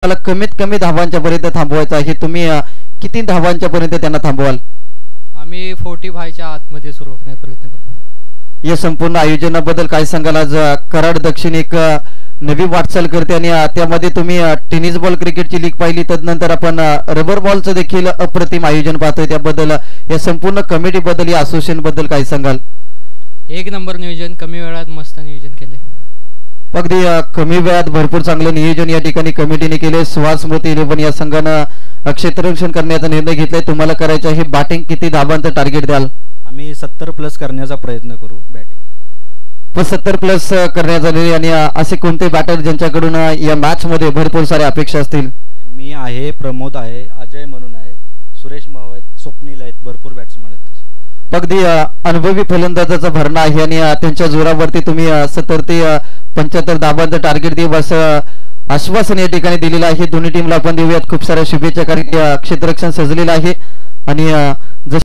मला कमीत कमी धावांच्या पर्यंत थांबवायचं आहे. तुम्ही किती धावांच्या पर्यंत त्यांना थांबवाल? आम्ही 45 च्या आतमध्ये सुरू करण्याचा प्रयत्न करू. या संपूर्ण आयोजनाबद्दल काय सांगाल? आज कराड दक्षिण एक नवी वाटचाल करते आणि त्यामध्ये तुम्ही टेनिस बॉल क्रिकेटची लीग पाहिली, तदनंतर आपण रबर बॉलचं देखील अप्रतिम आयोजन पाहतोय. त्याबद्दल या संपूर्ण कमिटी बद्दल, या असोसिएशन बद्दल काय सांगाल? एक नंबर नियोजन, कमी वेळात मस्त नियोजन केले. अगदी कमी वेळात भरपूर चांगलं नियोजन या ठिकाणी कमिटीने केले. सुहास स्मृती 11 या संघानं क्षेत्ररक्षण करण्याचा निर्णय घेतलाय. तुम्हाला करायचं आहे बॅटिंग, किती धावांचं टार्गेट द्याल? आम्ही 70 प्लस करण्याचा प्रयत्न करू बॅटिंग. 70 प्लस करण्यात आलेले. आणि असे कोणते बॅटर ज्यांच्याकडून या मॅच मध्ये भरपूर साऱ्या अपेक्षा असतील? मी आहे, प्रमोद आहे, अजय म्हणून आहे, सुरेश माव आहेत, स्वप्नील आहेत, भरपूर बॅट्समन आहेत. अगदी अनुभवी फलंदाजाचा भरणा आहे आणि त्यांच्या जोरावरती तुम्ही 70 ते 75 धावांचं टार्गेट देऊ असं आश्वासन या ठिकाणी दिलेलं आहे. दोन्ही टीमला आपण देऊयात खूप साऱ्या शुभेच्छा. कारण क्षेत्ररक्षण सजलेलं आहे आणि